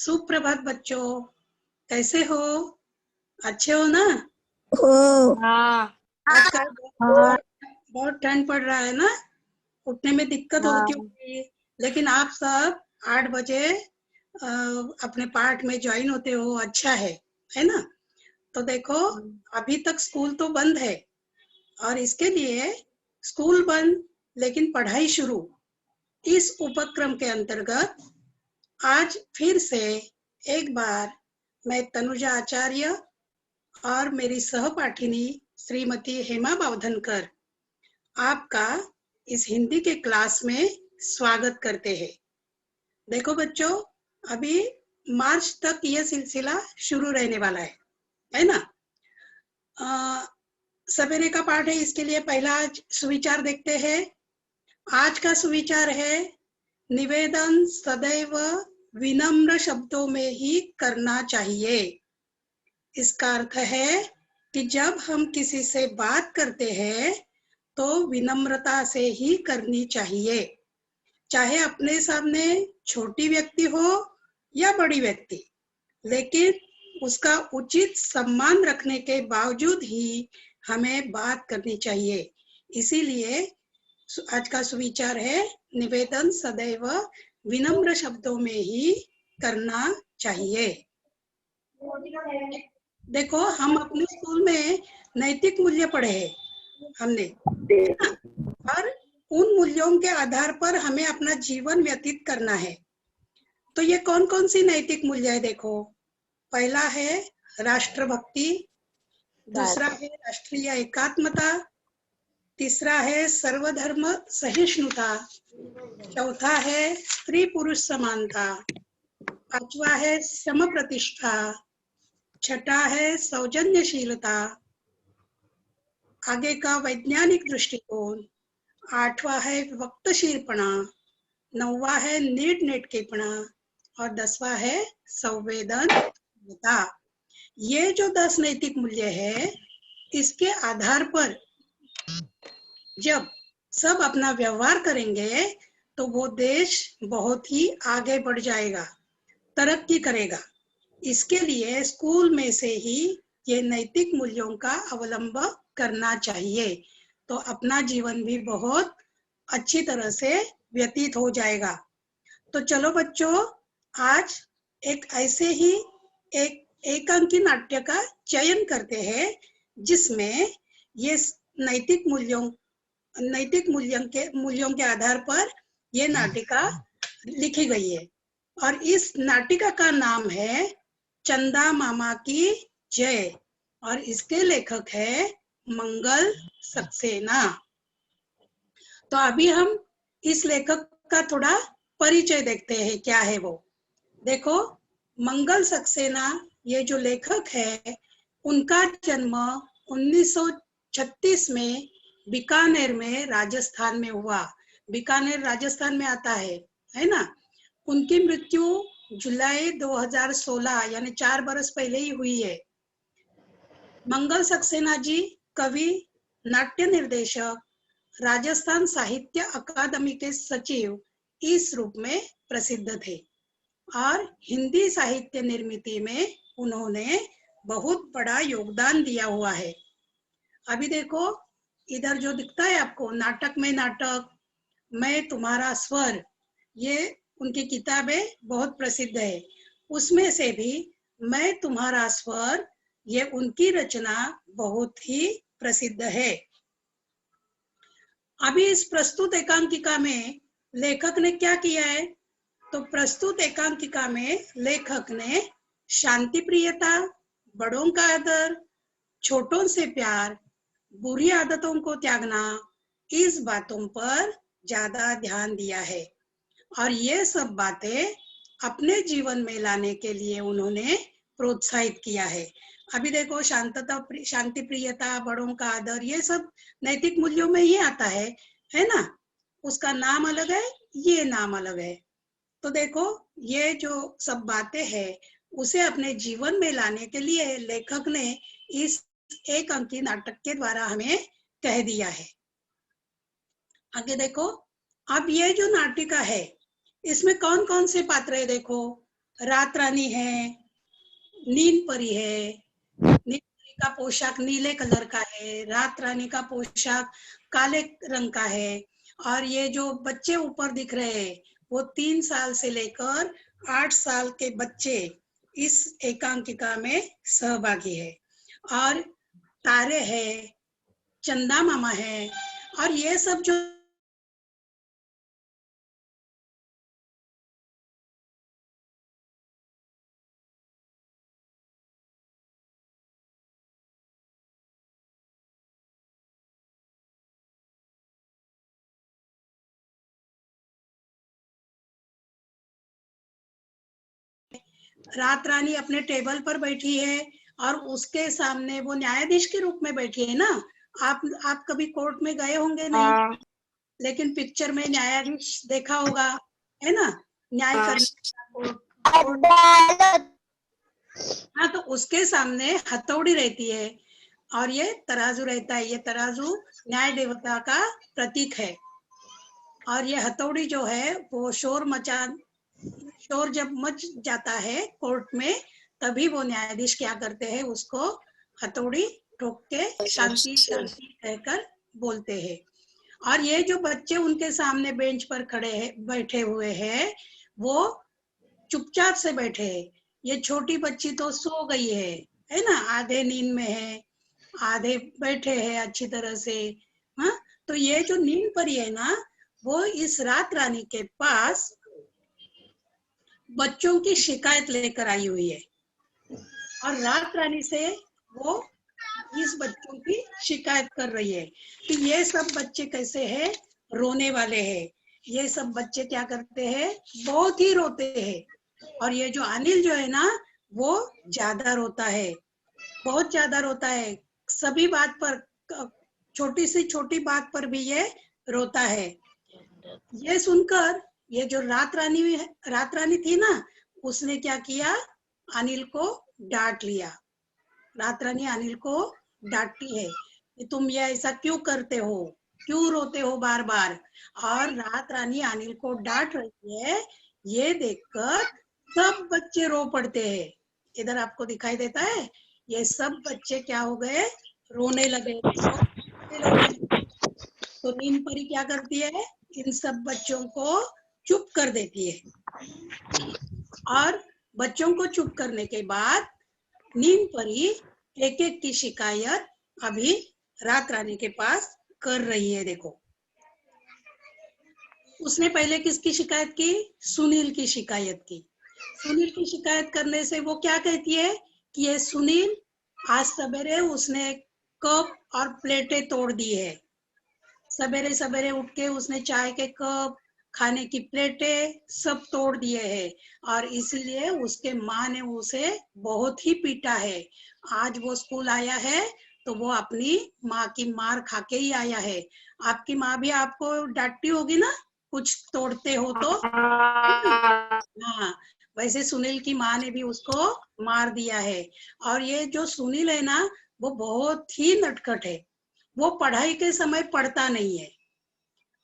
सुप्रभात बच्चों, कैसे हो? अच्छे हो ना? हाँ आजकल हाँ बहुत ठंड पड़ रहा है ना, उठने में दिक्कत होती हाँ होगी। लेकिन आप सब 8 बजे अपने पाठ में ज्वाइन होते हो, अच्छा है ना? तो देखो, अभी तक स्कूल तो बंद है और इसके लिए स्कूल बंद लेकिन पढ़ाई शुरू, इस उपक्रम के अंतर्गत आज फिर से एक बार मैं तनुजा आचार्य और मेरी सहपाठिनी श्रीमती हेमा बावधनकर आपका इस हिंदी के क्लास में स्वागत करते हैं। देखो बच्चों, अभी मार्च तक यह सिलसिला शुरू रहने वाला है ना? सवेरे का पाठ है, इसके लिए पहला सुविचार देखते हैं। आज का सुविचार है, निवेदन सदैव विनम्र शब्दों में ही करना चाहिए। इसका अर्थ है कि जब हम किसी से बात करते हैं तो विनम्रता से ही करनी चाहिए, चाहे अपने सामने छोटी व्यक्ति हो या बड़ी व्यक्ति, लेकिन उसका उचित सम्मान रखने के बावजूद ही हमें बात करनी चाहिए। इसीलिए आज का सुविचार है, निवेदन सदैव विनम्र शब्दों में ही करना चाहिए। देखो, हम अपने स्कूल में नैतिक मूल्य पढ़े हैं हमने, और उन मूल्यों के आधार पर हमें अपना जीवन व्यतीत करना है। तो ये कौन कौन सी नैतिक मूल्य है? देखो, पहला है राष्ट्रभक्ति, दूसरा है राष्ट्रीय एकात्मता, तीसरा है सर्वधर्म सहिष्णुता, चौथा है स्त्री पुरुष समानता, पांचवा है सम प्रतिष्ठा, छठा है सौजन्यशीलता, आगे का वैज्ञानिक दृष्टिकोण, आठवां है वक्तशीरपणा, नौवा है नीटनेटकेपणा और 10वां है संवेदनशीलता। ये जो 10 नैतिक मूल्य है, इसके आधार पर जब सब अपना व्यवहार करेंगे तो वो देश बहुत ही आगे बढ़ जाएगा, तरक्की करेगा। इसके लिए स्कूल में से ही ये नैतिक मूल्यों का अवलंब करना चाहिए, तो अपना जीवन भी बहुत अच्छी तरह से व्यतीत हो जाएगा। तो चलो बच्चों, आज एक ऐसे ही एक अंकी नाट्य का चयन करते हैं जिसमें ये नैतिक मूल्यों के आधार पर ये नाटिका लिखी गई है। और इस नाटिका का नाम है चंदा मामा की जय, और इसके लेखक है मंगल सक्सेना। तो अभी हम इस लेखक का थोड़ा परिचय देखते हैं, क्या है वो। देखो, मंगल सक्सेना ये जो लेखक है, उनका जन्म 1936 में बीकानेर में राजस्थान में हुआ। बीकानेर राजस्थान में आता है ना? उनकी मृत्यु जुलाई 2016 यानी 4 बरस पहले ही हुई है। मंगल सक्सेना जी कवि, नाट्य निर्देशक, राजस्थान साहित्य अकादमी के सचिव इस रूप में प्रसिद्ध थे और हिंदी साहित्य निर्मिति में उन्होंने बहुत बड़ा योगदान दिया हुआ है। अभी देखो, इधर जो दिखता है आपको, नाटक में नाटक, मैं तुम्हारा स्वर, ये उनकी किताबें बहुत प्रसिद्ध है। उसमें से भी मैं तुम्हारा स्वर, ये उनकी रचना बहुत ही प्रसिद्ध है। अभी इस प्रस्तुत एकांकिका में लेखक ने क्या किया है? तो प्रस्तुत एकांकिका में लेखक ने शांति प्रियता, बड़ों का आदर, छोटों से प्यार, बुरी आदतों को त्यागना, इस बातों पर ज्यादा ध्यान दिया है और ये सब बातें अपने जीवन में लाने के लिए उन्होंने प्रोत्साहित किया है। अभी देखो, शांति प्रियता, बड़ों का आदर, ये सब नैतिक मूल्यों में ही आता है ना? उसका नाम अलग है, ये नाम अलग है। तो देखो, ये जो सब बातें हैं, उसे अपने जीवन में लाने के लिए लेखक ने इस एक अंकी नाटक के द्वारा हमें कह दिया है। आगे देखो, अब ये जो नाटिका है, इसमें कौन कौन से पात्र है? देखो, रात रानी है, नींद परी है। नींद परी का पोशाक नीले कलर का है, रात रानी का पोशाक काले रंग का है। और ये जो बच्चे ऊपर दिख रहे हैं वो 3 साल से लेकर 8 साल के बच्चे इस एकांकिका में सहभागी है। और तारे है, चंदा मामा है, और ये सब जो रात रानी अपने टेबल पर बैठी है और उसके सामने वो न्यायाधीश के रूप में बैठी है ना। आप कभी कोर्ट में गए होंगे नहीं, हाँ लेकिन पिक्चर में न्यायाधीश देखा होगा, है ना, न्याय हाँ। करने वाला कोर्ट। अदालत। हाँ, तो उसके सामने हथौड़ी रहती है और ये तराजू रहता है। ये तराजू न्याय देवता का प्रतीक है। और ये हथौड़ी जो है वो शोर जब मच जाता है कोर्ट में, तभी वो न्यायाधीश क्या करते हैं, उसको हथौड़ी ठोक के शांति शांति कहकर बोलते हैं। और ये जो बच्चे उनके सामने बेंच पर खड़े हैं, बैठे हुए हैं, वो चुपचाप से बैठे हैं। ये छोटी बच्ची तो सो गई है ना, आधे नींद में है, आधे बैठे हैं अच्छी तरह से। हाँ, तो ये जो नींद परी है ना, वो इस रात रानी के पास बच्चों की शिकायत लेकर आई हुई है। और रात रानी से वो इस बच्चों की शिकायत कर रही है। तो ये सब बच्चे कैसे हैं, रोने वाले हैं। ये सब बच्चे क्या करते हैं, बहुत ही रोते हैं। और ये जो अनिल जो है ना, वो ज्यादा रोता है, बहुत ज्यादा रोता है। सभी बात पर, छोटी से छोटी बात पर भी ये रोता है। ये सुनकर ये जो रात रानी थी ना, उसने क्या किया, अनिल को डांट लिया। रात रानी अनिल को डांटती है कि तुम ये ऐसा क्यों करते हो, क्यों रोते हो बार बार। और रात रानी अनिल को डांट रही है, ये देखकर सब बच्चे रो पड़ते हैं। इधर आपको दिखाई देता है, ये सब बच्चे क्या हो गए, रोने लगे, रोने लगे। तो नींद परी क्या करती है, इन सब बच्चों को चुप कर देती है। और बच्चों को चुप करने के बाद नींद परी एक एक की शिकायत अभी रात रानी के पास कर रही है। देखो, उसने पहले किसकी शिकायत की, सुनील की शिकायत की। सुनील की शिकायत करने से वो क्या कहती है कि ये सुनील आज सवेरे उसने कप और प्लेटें तोड़ दी है। सवेरे सवेरे उठ के उसने चाय के कप, खाने की प्लेटें सब तोड़ दिए हैं। और इसीलिए उसके माँ ने उसे बहुत ही पीटा है। आज वो स्कूल आया है तो वो अपनी माँ की मार खा के ही आया है। आपकी माँ भी आपको डांटती होगी ना, कुछ तोड़ते हो तो, है ना? हाँ, वैसे सुनील की माँ ने भी उसको मार दिया है। और ये जो सुनील है ना, वो बहुत ही नटखट है। वो पढ़ाई के समय पढ़ता नहीं है,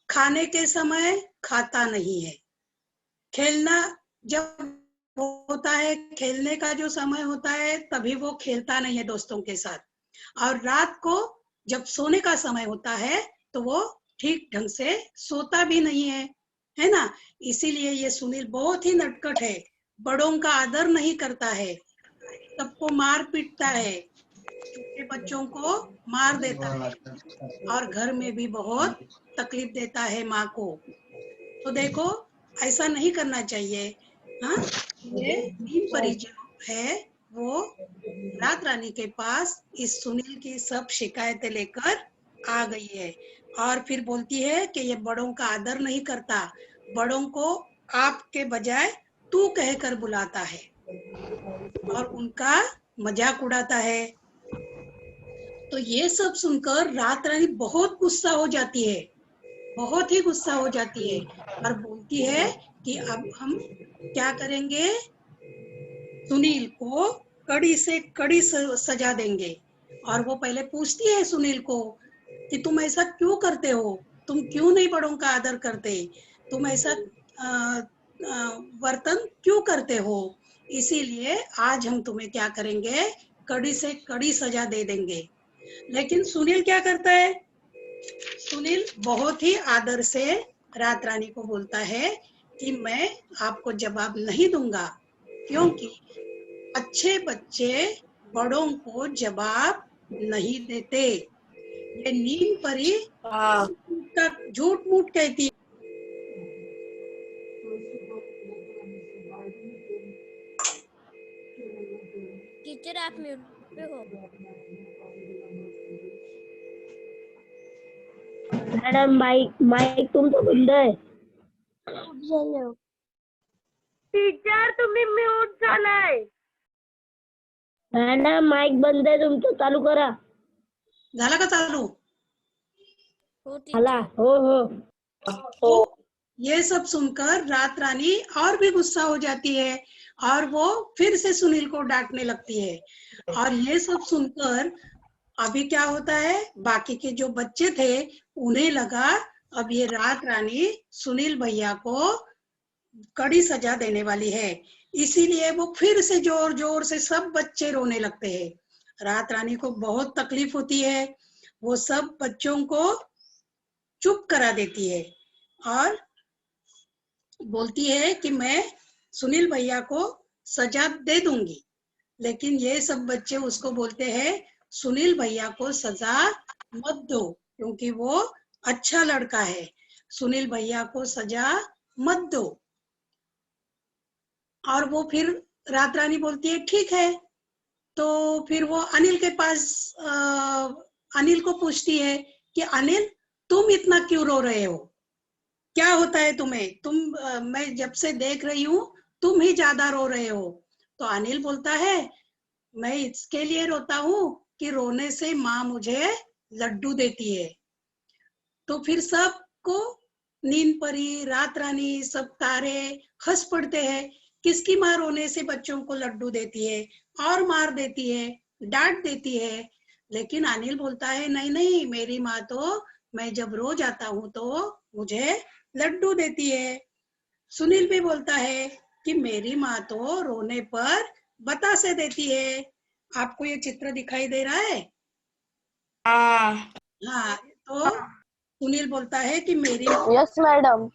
खाने के समय खाता नहीं है, खेलना जब होता है, खेलने का जो समय होता है तभी वो खेलता नहीं है दोस्तों के साथ। और रात को जब सोने का समय होता है तो वो ठीक ढंग से सोता भी नहीं है ना। इसीलिए ये सुनील बहुत ही नटखट है, बड़ों का आदर नहीं करता है, सबको मार पीटता है, छोटे बच्चों को मार देता है, और घर में भी बहुत तकलीफ देता है माँ को। तो देखो, ऐसा नहीं करना चाहिए। हाँ, ये नींद परी जो है वो रात रानी के पास इस सुनील की सब शिकायतें लेकर आ गई है। और फिर बोलती है कि ये बड़ों का आदर नहीं करता, बड़ों को आपके बजाय तू कहकर बुलाता है और उनका मजाक उड़ाता है। तो ये सब सुनकर रात रानी बहुत गुस्सा हो जाती है, बहुत ही गुस्सा हो जाती है। और बोलती है कि अब हम क्या करेंगे, सुनील को कड़ी से कड़ी सजा देंगे। और वो पहले पूछती है सुनील को कि तुम ऐसा क्यों करते हो, तुम क्यों नहीं बड़ों का आदर करते, तुम ऐसा वर्तन क्यों करते हो। इसीलिए आज हम तुम्हें क्या करेंगे, कड़ी से कड़ी सजा दे देंगे। लेकिन सुनील क्या करता है, सुनील बहुत ही आदर से रात रानी को बोलता है कि मैं आपको जवाब नहीं दूंगा, क्योंकि अच्छे बच्चे बड़ों को जवाब नहीं देते। ये नीम परी हाँ। झूठ मूठ कहती है। टीचर आप म्यूट पे हो। मैडम माइक माइक तुमचा बंद आहे. टीचर तुम्ही म्यूट झालाय. मॅडम माइक बंद आहे तुमचं, चालू करा. झाला का चालू? हो आला. टीचर। हो हो. तो ये सब सुनकर रात रानी और भी गुस्सा हो जाती है और वो फिर से सुनील को डांटने लगती है। और ये सब सुनकर अभी क्या होता है, बाकी के जो बच्चे थे उन्हें लगा अब ये रात रानी सुनील भैया को कड़ी सजा देने वाली है, इसीलिए वो फिर से जोर जोर से सब बच्चे रोने लगते हैं। रात रानी को बहुत तकलीफ होती है, वो सब बच्चों को चुप करा देती है और बोलती है कि मैं सुनील भैया को सजा दे दूंगी। लेकिन ये सब बच्चे उसको बोलते हैं सुनील भैया को सजा मत दो, क्योंकि वो अच्छा लड़का है, सुनील भैया को सजा मत दो। और वो फिर रात रानी बोलती है ठीक है। तो फिर वो अनिल के पास अनिल को पूछती है कि अनिल तुम इतना क्यों रो रहे हो, क्या होता है तुम्हें, मैं जब से देख रही हूँ तुम ही ज्यादा रो रहे हो। तो अनिल बोलता है मैं इसके लिए रोता हूँ कि रोने से माँ मुझे लड्डू देती है। तो फिर सबको नींद परी, रात रानी, सब तारे हंस पड़ते हैं, किसकी माँ रोने से बच्चों को लड्डू देती है और मार देती है, डांट देती है। लेकिन अनिल बोलता है नहीं नहीं, मेरी माँ तो मैं जब रो जाता हूँ तो मुझे लड्डू देती है। सुनील भी बोलता है कि मेरी माँ तो रोने पर बतासे देती है। आपको ये चित्र दिखाई दे रहा है? हाँ। हाँ, तो सुनील बोलता है कि यस मैडम.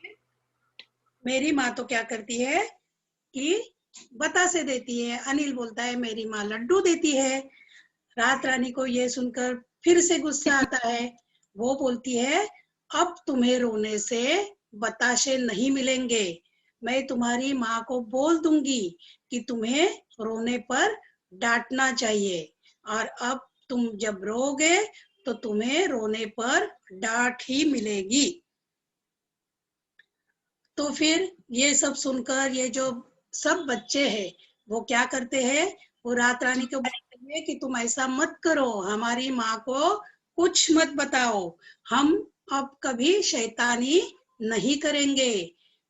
मेरी माँ तो क्या करती है कि बतासे देती है। अनिल बोलता है मेरी माँ लड्डू देती है। रात रानी को ये सुनकर फिर से गुस्सा आता है, वो बोलती है अब तुम्हें रोने से बताशे नहीं मिलेंगे, मैं तुम्हारी माँ को बोल दूंगी कि तुम्हें रोने पर डांटना चाहिए, और अब तुम जब रोगे तो तुम्हें रोने पर डांट ही मिलेगी। तो फिर ये सब सुनकर ये जो सब बच्चे हैं वो क्या करते हैं, वो रात रानी को बोलते हैं कि तुम ऐसा मत करो, हमारी माँ को कुछ मत बताओ, हम अब कभी शैतानी नहीं करेंगे,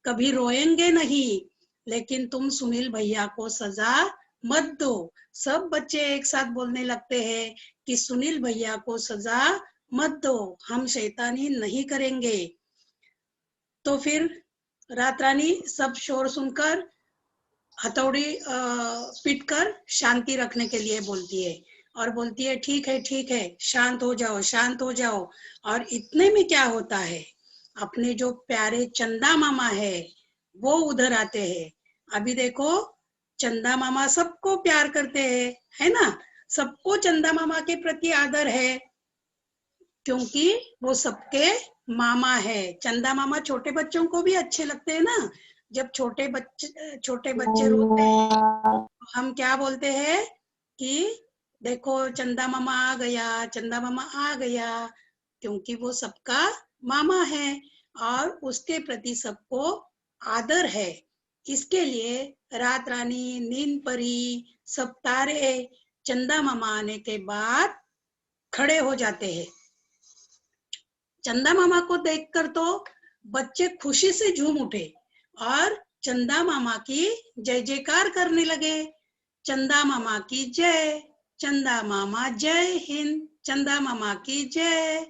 कभी रोएंगे नहीं, लेकिन तुम सुनील भैया को सजा मत दो। सब बच्चे एक साथ बोलने लगते हैं कि सुनील भैया को सजा मत दो, हम शैतानी नहीं करेंगे। तो फिर रात रानी सब शोर सुनकर हथौड़ी पीटकर शांति रखने के लिए बोलती है और बोलती है ठीक है शांत हो जाओ, शांत हो जाओ। और इतने में क्या होता है, अपने जो प्यारे चंदा मामा है वो उधर आते हैं। अभी देखो चंदा मामा सबको प्यार करते हैं, है ना, सबको चंदा मामा के प्रति आदर है, क्योंकि वो सबके मामा है। चंदा मामा छोटे बच्चों को भी अच्छे लगते हैं ना। जब छोटे बच्चे रोते हैं तो हम क्या बोलते हैं कि देखो चंदा मामा आ गया, चंदा मामा आ गया, क्योंकि वो सबका मामा है और उसके प्रति सबको आदर है। इसके लिए रात रानी, नींद परी, सब तारे चंदा मामा आने के बाद खड़े हो जाते हैं। चंदा मामा को देखकर तो बच्चे खुशी से झूम उठे और चंदा मामा की जय जयकार करने लगे। चंदा मामा की जय, चंदा मामा जय हिंद, चंदा मामा की जय,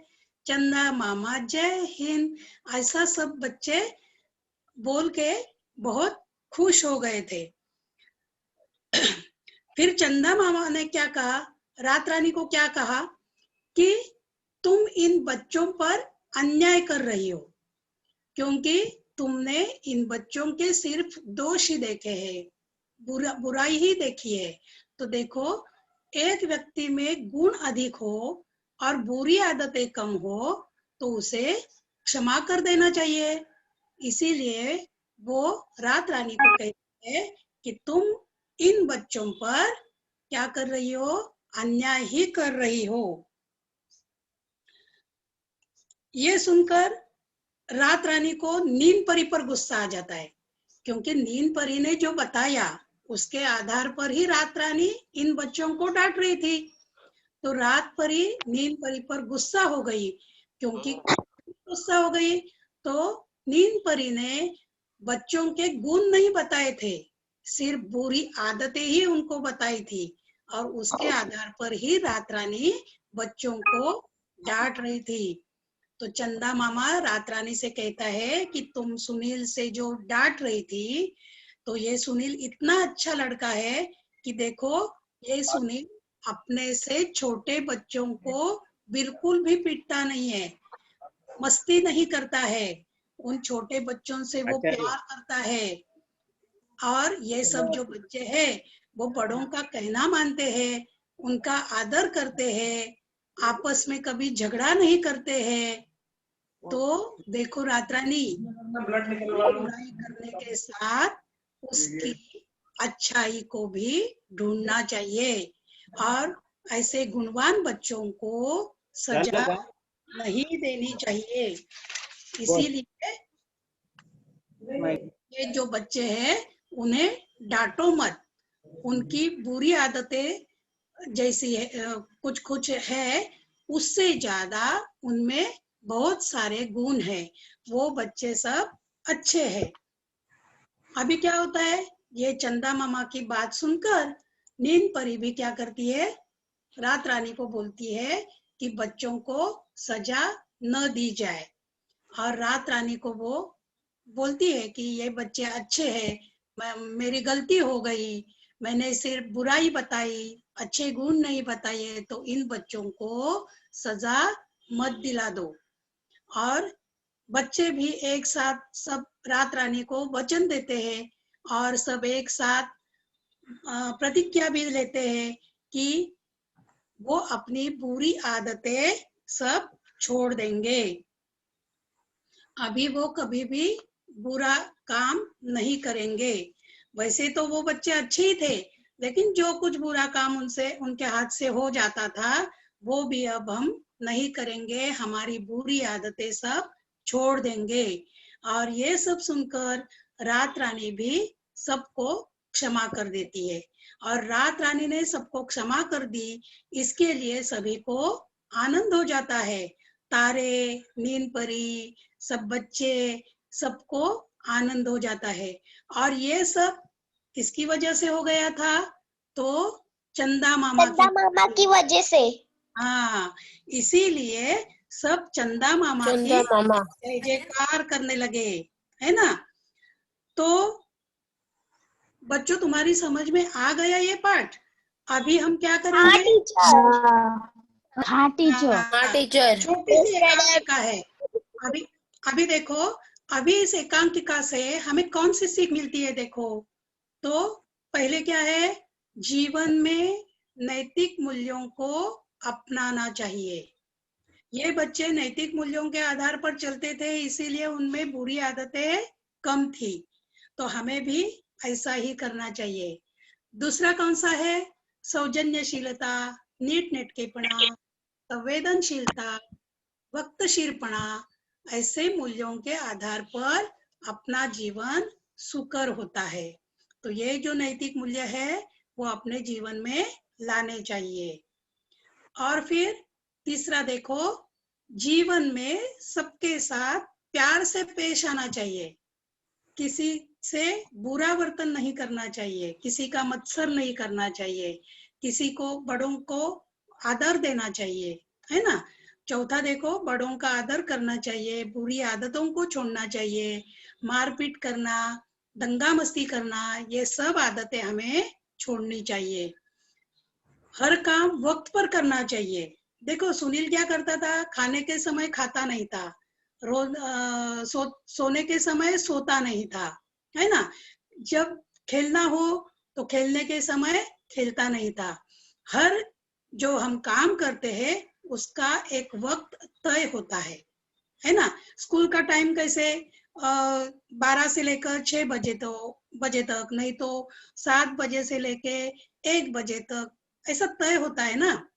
चंदा मामा जय हिंद, ऐसा सब बच्चे बोल के बहुत खुश हो गए थे। फिर चंदा मामा ने क्या कहा, रात रानी को क्या कहा कि तुम इन बच्चों पर अन्याय कर रही हो, क्योंकि तुमने इन बच्चों के सिर्फ दोष ही देखे हैं, बुराई ही देखी है। तो देखो, एक व्यक्ति में गुण अधिक हो और बुरी आदतें कम हो तो उसे क्षमा कर देना चाहिए। इसीलिए वो रात रानी को कहती है कि तुम इन बच्चों पर क्या कर रही हो, अन्याय ही कर रही हो। ये सुनकर रात रानी को नींद परी पर गुस्सा आ जाता है, क्योंकि नींद परी ने जो बताया उसके आधार पर ही रात रानी इन बच्चों को डांट रही थी। तो रात परी नींद परी पर गुस्सा हो गई, क्योंकि गुस्सा हो गई तो नींद परी ने बच्चों के गुण नहीं बताए थे, सिर्फ बुरी आदतें ही उनको बताई थी, और उसके आधार पर ही रात रानी बच्चों को डांट रही थी। तो चंदा मामा रात रानी से कहता है कि तुम सुनील से जो डांट रही थी, तो ये सुनील इतना अच्छा लड़का है कि देखो, ये सुनील अपने से छोटे बच्चों को बिल्कुल भी पीटता नहीं है, मस्ती नहीं करता है, उन छोटे बच्चों से वो प्यार करता है। और ये सब जो बच्चे हैं वो बड़ों का कहना मानते हैं, उनका आदर करते हैं, आपस में कभी झगड़ा नहीं करते हैं। तो देखो रात रानी, बुराई करने के साथ उसकी अच्छाई को भी ढूंढना चाहिए, और ऐसे गुणवान बच्चों को सजा नहीं देनी चाहिए। इसीलिए ये जो बच्चे हैं उन्हें डांटो मत, उनकी बुरी आदतें जैसी है, कुछ कुछ है, उससे ज्यादा उनमें बहुत सारे गुण हैं, वो बच्चे सब अच्छे हैं। अभी क्या होता है, ये चंदा मामा की बात सुनकर नींद परी भी क्या करती है, रात रानी को बोलती है कि बच्चों को सजा न दी जाए, और रात रानी को वो बोलती है कि ये बच्चे अच्छे हैं, मेरी गलती हो गई, मैंने सिर्फ बुराई बताई, अच्छे गुण नहीं बताए, तो इन बच्चों को सजा मत दिला दो। और बच्चे भी एक साथ सब रात रानी को वचन देते हैं, और सब एक साथ प्रतिज्ञा भी लेते हैं कि वो अपनी बुरी आदतें सब छोड़ देंगे, अभी वो कभी भी बुरा काम नहीं करेंगे। वैसे तो वो बच्चे अच्छे ही थे, लेकिन जो कुछ बुरा काम उनसे उनके हाथ से हो जाता था वो भी अब हम नहीं करेंगे, हमारी बुरी आदतें सब छोड़ देंगे। और ये सब सुनकर रात रानी भी सबको क्षमा कर देती है, और रात रानी ने सबको क्षमा कर दी, इसके लिए सभी को आनंद हो जाता है। तारे, नींद परी, सब बच्चे, सबको आनंद हो जाता है। और ये सब किसकी वजह से हो गया था, तो चंदा मामा की वजह से। हाँ, इसीलिए सब चंदा मामा की जय जयकार करने लगे, है ना। तो बच्चों, तुम्हारी समझ में आ गया ये पाठ। अभी हम क्या करेंगे, हाँ टीचर। छोटी सी एकांकिका है। अभी अभी देखो, अभी इस एकांकिका से हमें कौन सी सीख मिलती है, देखो तो पहले क्या है, जीवन में नैतिक मूल्यों को अपनाना चाहिए। ये बच्चे नैतिक मूल्यों के आधार पर चलते थे, इसीलिए उनमें बुरी आदतें कम थी, तो हमें भी ऐसा ही करना चाहिए। दूसरा कौन सा है, सौजन्यशीलता, नीटनेटकेपणा, संवेदनशीलता, वक्तशीरपणा, ऐसे मूल्यों के आधार पर अपना जीवन सुकर होता है। तो ये जो नैतिक मूल्य है वो अपने जीवन में लाने चाहिए। और फिर तीसरा देखो, जीवन में सबके साथ प्यार से पेश आना चाहिए, किसी से बुरा वर्तन नहीं करना चाहिए, किसी का मत्सर नहीं करना चाहिए, किसी को, बड़ों को आदर देना चाहिए, है ना। चौथा देखो, बड़ों का आदर करना चाहिए, बुरी आदतों को छोड़ना चाहिए, मारपीट करना, दंगा मस्ती करना, ये सब आदतें हमें छोड़नी चाहिए। हर काम वक्त पर करना चाहिए। देखो सुनील क्या करता था, खाने के समय खाता नहीं था, रोज सोने के समय सोता नहीं था, है ना। जब खेलना हो तो खेलने के समय खेलता नहीं था। हर जो हम काम करते हैं उसका एक वक्त तय होता है ना। स्कूल का टाइम कैसे 12 से लेकर 6 बजे तक, नहीं तो 7 बजे से लेके 1 बजे तक, ऐसा तय होता है ना।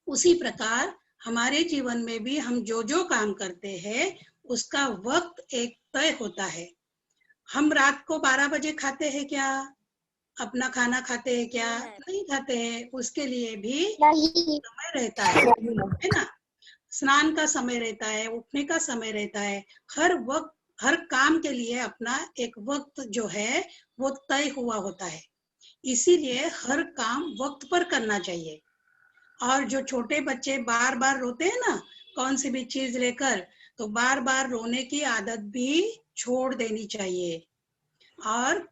उसी प्रकार हमारे जीवन में भी हम जो जो काम करते हैं उसका वक्त एक तय होता है। हम रात को 12 बजे खाते हैं क्या, अपना खाना खाते हैं क्या? नहीं खाते हैं। उसके लिए भी नहीं। समय रहता है ना। स्नान का समय रहता है, उठने का समय रहता है। हर वक्त हर काम के लिए अपना एक वक्त जो है वो तय हुआ होता है। इसीलिए हर काम वक्त पर करना चाहिए। और जो छोटे बच्चे बार बार रोते हैं ना कौन सी भी चीज लेकर, तो बार बार रोने की आदत भी छोड़ देनी चाहिए। और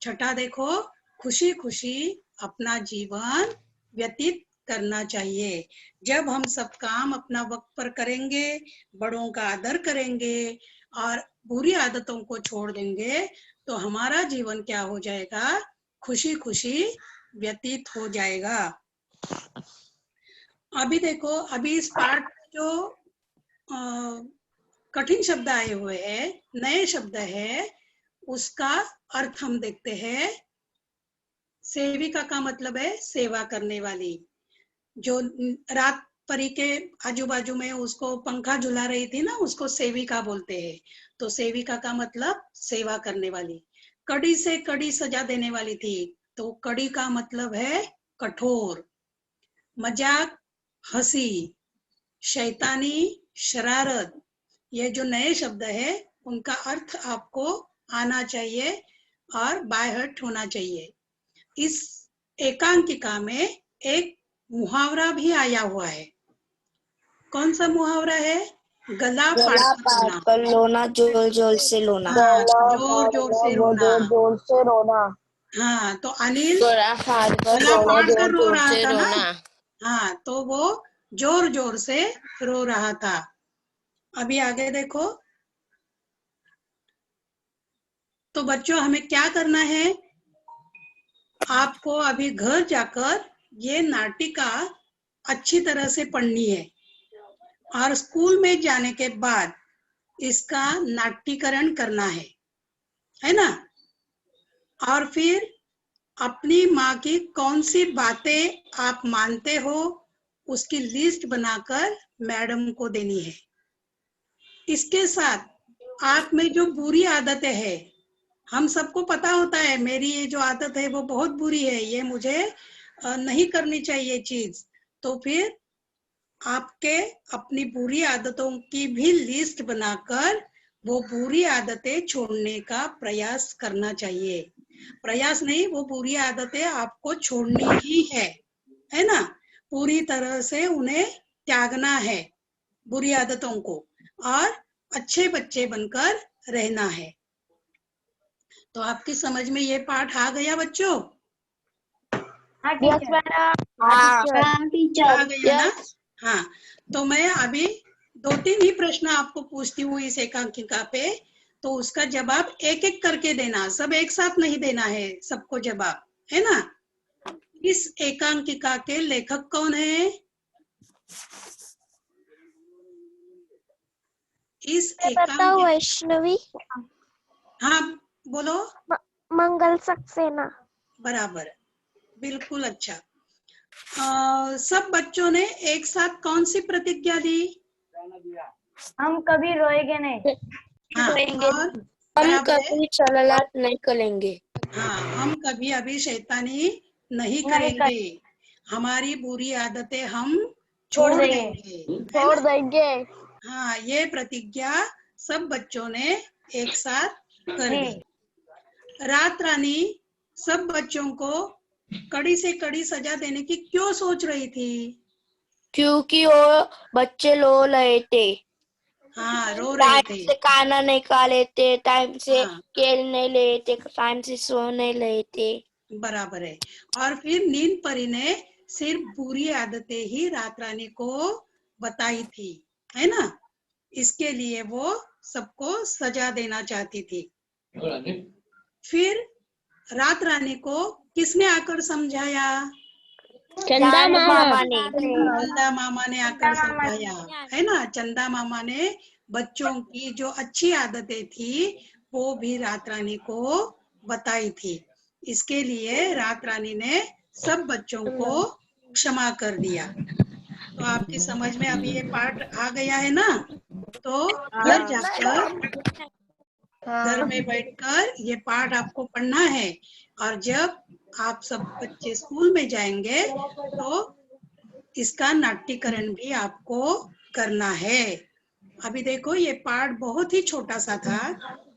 छठा देखो, खुशी खुशी अपना जीवन व्यतीत करना चाहिए। जब हम सब काम अपना वक्त पर करेंगे, बड़ों का आदर करेंगे और बुरी आदतों को छोड़ देंगे तो हमारा जीवन क्या हो जाएगा, खुशी खुशी व्यतीत हो जाएगा। अभी देखो, अभी इस पाठ में जो कठिन शब्द आए हुए हैं, नए शब्द है, उसका अर्थ हम देखते हैं। सेविका का मतलब है सेवा करने वाली। जो रात परी के आजू बाजू में उसको पंखा झुला रही थी ना, उसको सेविका बोलते हैं। तो सेविका का मतलब सेवा करने वाली। कड़ी से कड़ी सजा देने वाली थी, तो कड़ी का मतलब है कठोर। मजाक, हंसी, शैतानी, शरारत, ये जो नए शब्द है उनका अर्थ आपको आना चाहिए और बाय हार्ट होना चाहिए। इस एकांकिका में एक मुहावरा भी आया हुआ है। कौन सा मुहावरा है? गला फाड़कर रोना। कर लोना, जोर जोर से लोना। हाँ, जोर जोर से रोना। जोर से रोना। हाँ, तो अनिल गला फाड़ कर गला लोना, फाड़ कर जोर रो जोर रहा से था ना। रोना। हाँ, तो वो जोर जोर से रो रहा था। अभी आगे देखो, तो बच्चों हमें क्या करना है, आपको अभी घर जाकर ये नाटिका अच्छी तरह से पढ़नी है और स्कूल में जाने के बाद इसका नाट्यकरण करना है ना। और फिर अपनी माँ की कौन सी बातें आप मानते हो उसकी लिस्ट बनाकर मैडम को देनी है। इसके साथ आप में जो बुरी आदतें हैं, हम सबको पता होता है मेरी ये जो आदत है वो बहुत बुरी है, ये मुझे नहीं करनी चाहिए चीज, तो फिर आपके अपनी बुरी आदतों की भी लिस्ट बनाकर वो बुरी आदतें छोड़ने का प्रयास करना चाहिए। प्रयास नहीं, वो बुरी आदतें आपको छोड़नी ही है ना। पूरी तरह से उन्हें त्यागना है बुरी आदतों को, और अच्छे बच्चे बनकर रहना है। तो आपकी समझ में ये पाठ आ गया बच्चों? Yes madam. हाँ आ गया ना? हाँ, तो मैं अभी 2-3 ही प्रश्न आपको पूछती हूँ इस एकांकिका पे, तो उसका जवाब एक एक करके देना, सब एक साथ नहीं देना है सबको जवाब, है ना। इस एकांकिका के लेखक कौन है? इस बताओ एकांकिका, वैष्णवी। हाँ बोलो। मंगल सक्सेना। बराबर, बिल्कुल अच्छा। सब बच्चों ने एक साथ कौन सी प्रतिज्ञा ली? हम कभी रोएंगे नहीं। हाँ, और हम बराबर है। कभी शरारत नहीं करेंगे। हाँ, हम कभी अभी शैतानी नहीं करेंगे, हमारी बुरी आदतें हम छोड़ देंगे, है छोड़ ना। देंगे। हाँ, ये प्रतिज्ञा सब बच्चों ने एक साथ कर दी। रात रानी सब बच्चों को कड़ी से कड़ी सजा देने की क्यों सोच रही थी? क्योंकि वो बच्चे रो रहे थे, हाँ, रो रहे टाइम थे। से खाना नहीं खा लेते, टाइम से हाँ, खेल नहीं लेते, टाइम से सो नहीं लेते। बराबर है। और फिर नींद परी ने सिर्फ बुरी आदतें ही रात रानी को बताई थी, है ना। इसके लिए वो सबको सजा देना चाहती थी। फिर रात रानी को किसने आकर समझाया? चंदा मामा ने। चंदा मामा ने आकर समझाया, है ना। चंदा मामा ने बच्चों की जो अच्छी आदतें थी वो भी रात रानी को बताई थी। इसके लिए रात रानी ने सब बच्चों को क्षमा कर दिया। तो आपकी समझ में अभी ये पाठ आ गया है ना। तो घर जाकर घर में बैठकर ये पाठ आपको पढ़ना है, और जब आप सब बच्चे स्कूल में जाएंगे तो इसका नाट्यकरण भी आपको करना है। अभी देखो ये पाठ बहुत ही छोटा सा था,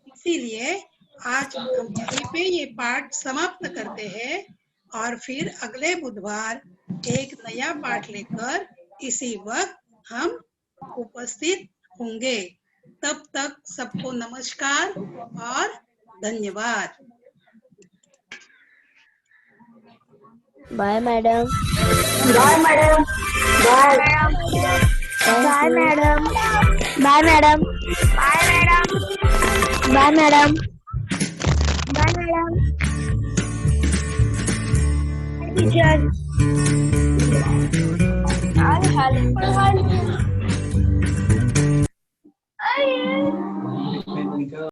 इसीलिए आज हम यहीं पे ये पाठ समाप्त करते हैं, और फिर अगले बुधवार एक नया पाठ लेकर इसी वक्त हम उपस्थित होंगे। तब तक सबको नमस्कार और धन्यवाद। Bye madam. Bye madam. Bye bye madam. Bye madam. Bye madam. Bye madam. Bye madam. Teacher.